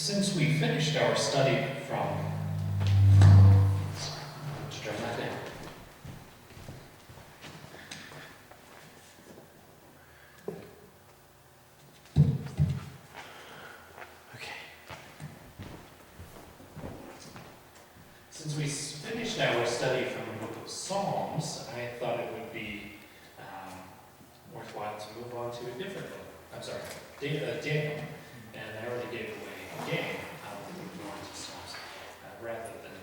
Since we finished our study from, let's turn that down. Okay. Since we finished our study from the book of Psalms, I thought it would be worthwhile to move on to a different book. I'm sorry, Daniel. And I already gave away a game. Move on to Psalms. Rather than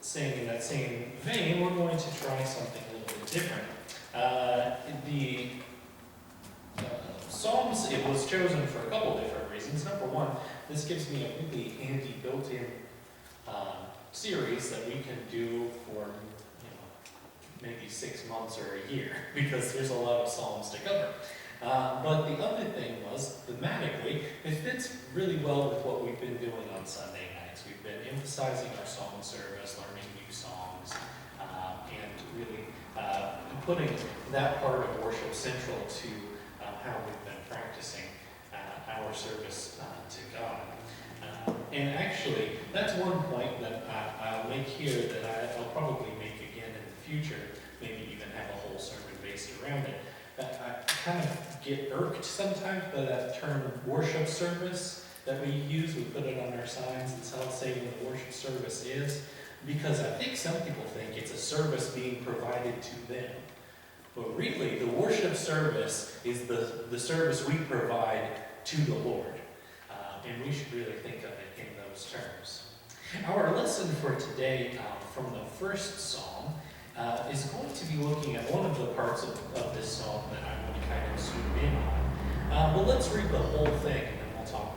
saying in that same vein, we're going to try something a little bit different. The Psalms, it was chosen for a couple different reasons. Number one, this gives me a really handy built-in series that we can do for maybe 6 months or a year, because there's a lot of Psalms to cover. But the other thing was, thematically, it fits really well with what we've been doing on Sunday nights. We've been emphasizing our song service, learning new songs, and really putting that part of worship central to how we've been practicing our service to God. And actually, that's one point that I'll make here that I'll probably make again in the future, maybe even have a whole sermon based around it. I kind of get irked sometimes by that term worship service that we use. We put it on our signs and tell say what the worship service is, because I think some people think it's a service being provided to them. But really, the worship service is the service we provide to the Lord. And we should really think of it in those terms. Our lesson for today from the first psalm is going to be looking at one of the parts of this psalm that I want to kind of zoom in on. But let's read the whole thing and then we'll talk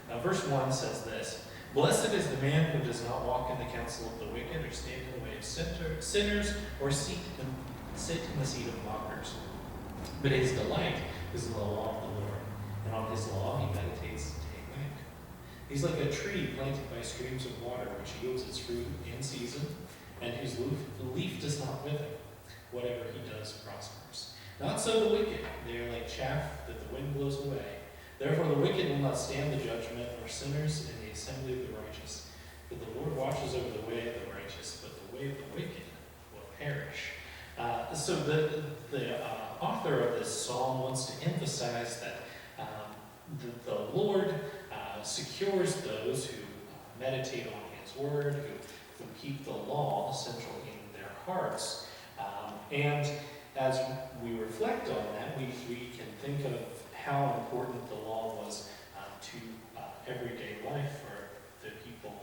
about it. Verse 1 says this: "Blessed is the man who does not walk in the counsel of the wicked, or stand in the way of sinners, or sit in the seat of mockers. But his delight is in the law of the Lord, and on his law he meditates day and night. He's like a tree planted by streams of water, which yields its fruit in season, and whose leaf does not wither. Whatever he does prospers. Not so the wicked. They are like chaff that the wind blows away. Therefore the wicked will not stand the judgment, nor sinners in the assembly of the righteous. For the Lord watches over the way of the righteous, but the way of the wicked will perish." So the author of this psalm wants to emphasize that the Lord secures those who meditate on his word, who keep the law central in their hearts. And as we reflect on that, we can think of how important the law was to everyday life for the people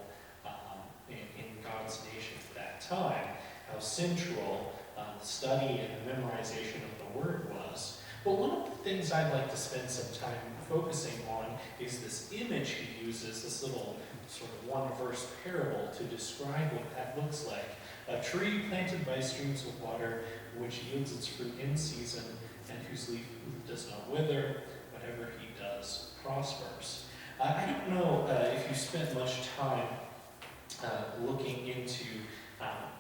in God's nation at that time, how central the study and the memorization of the word was. But one of the things I'd like to spend some time focusing on is this image he uses, this little sort of one-verse parable to describe what that looks like. A tree planted by streams of water, which yields its fruit in season, and whose leaf does not wither. Whatever he does prospers. I don't know if you spent much time looking into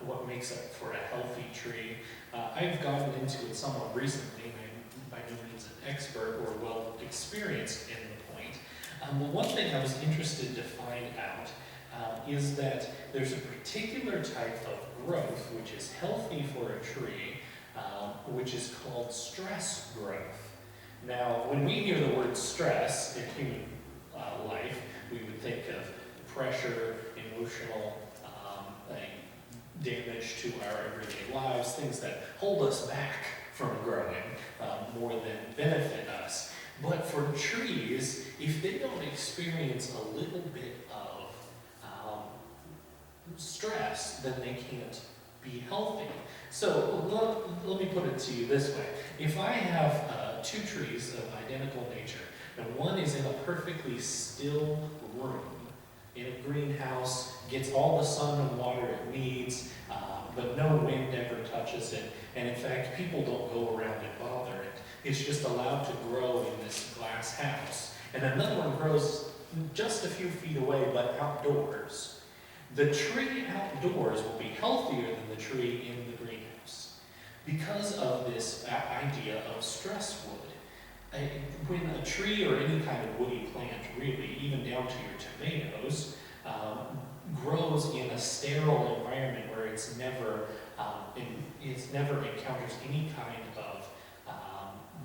what makes up for a healthy tree. I've gotten into it somewhat recently, and I'm by no means an expert or well experienced in the point. But one thing I was interested to find out is that there's a particular type of growth which is healthy for a tree, which is called stress growth. Now, when we hear the word stress in human life, we would think of pressure, emotional damage to our everyday lives, things that hold us back from growing more than benefit us. But for trees, if they don't experience a little bit of stress, then they can't be healthy. So let me put it to you this way. If I have two trees of identical nature, and one is in a perfectly still room, in a greenhouse, gets all the sun and water it needs, but no wind ever touches it, and in fact people don't go around and bother it. It's just allowed to grow in this glass house. And another one grows just a few feet away, but outdoors. The tree outdoors will be healthier than the tree in the greenhouse because of this idea of stress wood. When a tree or any kind of woody plant, really, even down to your tomatoes, grows in a sterile environment where it's never encounters any kind of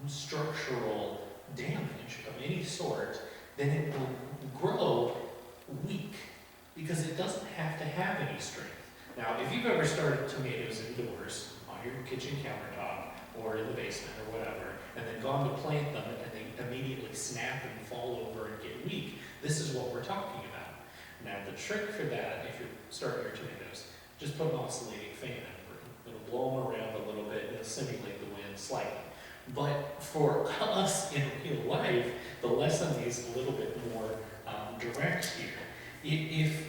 structural damage of any sort, then it will grow weak because it doesn't have to have any strength. Now, if you've ever started tomatoes indoors on your kitchen countertop or in the basement or whatever, and then gone to plant them and they immediately snap and fall over and get weak, this is what we're talking about. Now, the trick for that, if you're starting your tomatoes, just put an oscillating fan over them. It'll blow them around a little bit and it'll simulate the wind slightly. But for us in real life, the lesson is a little bit more direct here. If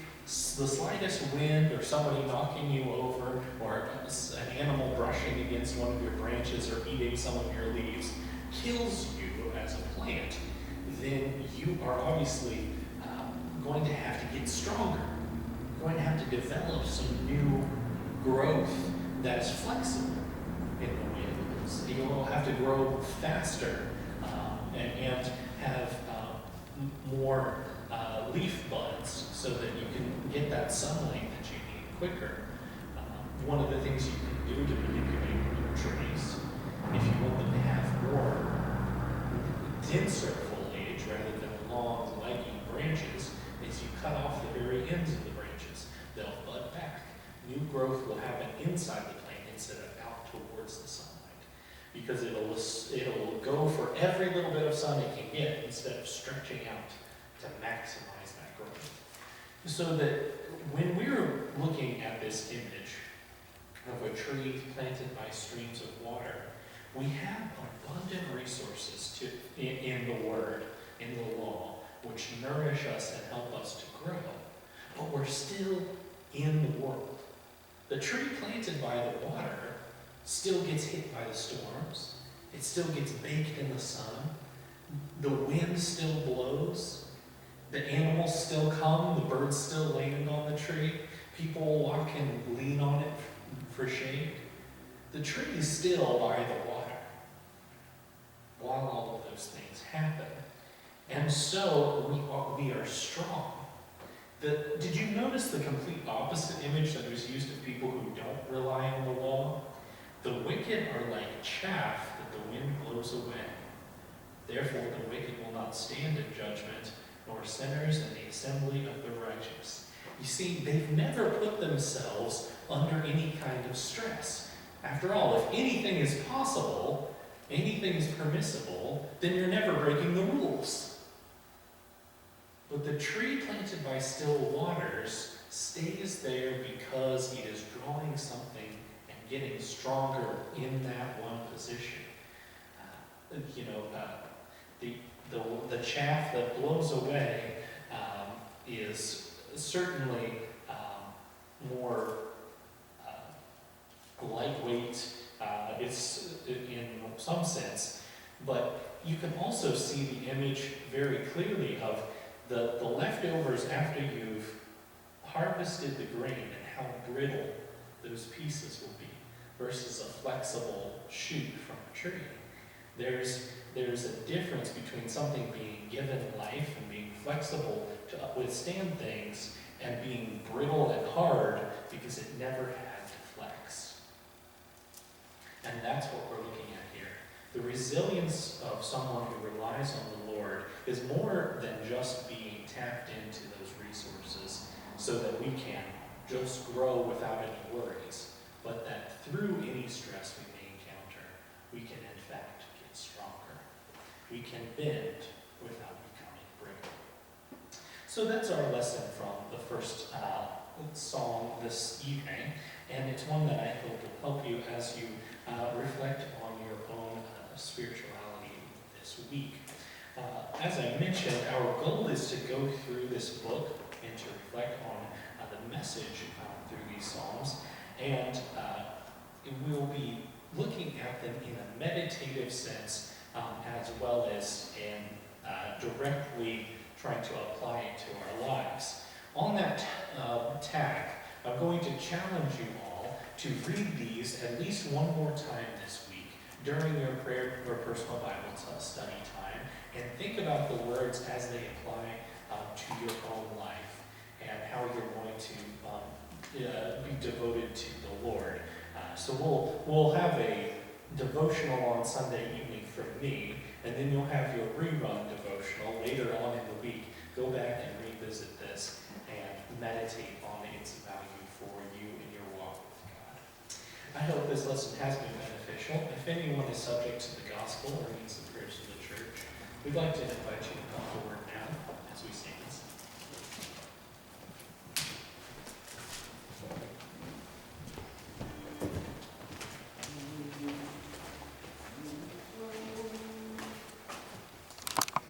the slightest wind or somebody knocking you over or an animal brushing against one of your branches or eating some of your leaves kills you as a plant, then you are obviously going to have to get stronger. You're going to have to develop some new growth that is flexible in the wind. You'll have to grow faster and have more leaf buds so that you can get that sunlight that you need quicker. One of the things you can do to manipulate your trees, if you want them to have more denser foliage rather than long, leggy branches, is you cut off the very ends of the branches. They'll bud back. New growth will happen inside the plant instead of out towards the sunlight, because it'll go for every little bit of sun it can get instead of stretching out to maximize that growth. So that when we're looking at this image of a tree planted by streams of water, we have abundant resources in the Word, in the law, which nourish us and help us to grow. But we're still in the world. The tree planted by the water still gets hit by the storms. It still gets baked in the sun. The wind still blows. The animals still come. The birds still land on the tree. People walk and lean on it for shade. The tree is still by the water while all of those things happen. And so we are strong. Did you notice the complete opposite image that was used of people who don't rely on the law? The wicked are like chaff that the wind blows away. Therefore, the wicked will not stand in judgment, nor sinners in the assembly of the righteous. You see, they've never put themselves under any kind of stress. After all, if anything is possible, anything is permissible, then you're never breaking the rules. But the tree planted by still waters stays there because it is drawing something and getting stronger in that one position. The chaff that blows away is certainly more lightweight, it's in some sense, but you can also see the image very clearly of the leftovers after you've harvested the grain and how brittle those pieces will be versus a flexible shoot from a tree. There's a difference between something being given life and being flexible to withstand things and being brittle and hard because it never had to flex. And that's what we're looking at here. The resilience of someone who relies on the Lord is more than just being tapped into those resources so that we can just grow without any worries, but that through any stress we may encounter, we can in fact get stronger. We can bend without becoming brittle. So that's our lesson from the first song this evening, and it's one that I hope will help you as you reflect on your own spirituality this week. As I mentioned, our goal is to go through this book and to reflect on the message through these psalms, and we will be looking at them in a meditative sense as well as in directly trying to apply it to our lives. On that tack, I'm going to challenge you all to read these at least one more time this week during your prayer or personal Bible study time and think about the words as they apply to your own life and how you're going to be devoted to the Lord. So we'll have a devotional on Sunday evening from me, and then you'll have your rerun devotional later on in the week. Go back and revisit this and meditate on its value for you in your walk with God. I hope this lesson has been beneficial. If anyone is subject to the gospel or needs the prayers of the church, we'd like to invite you to come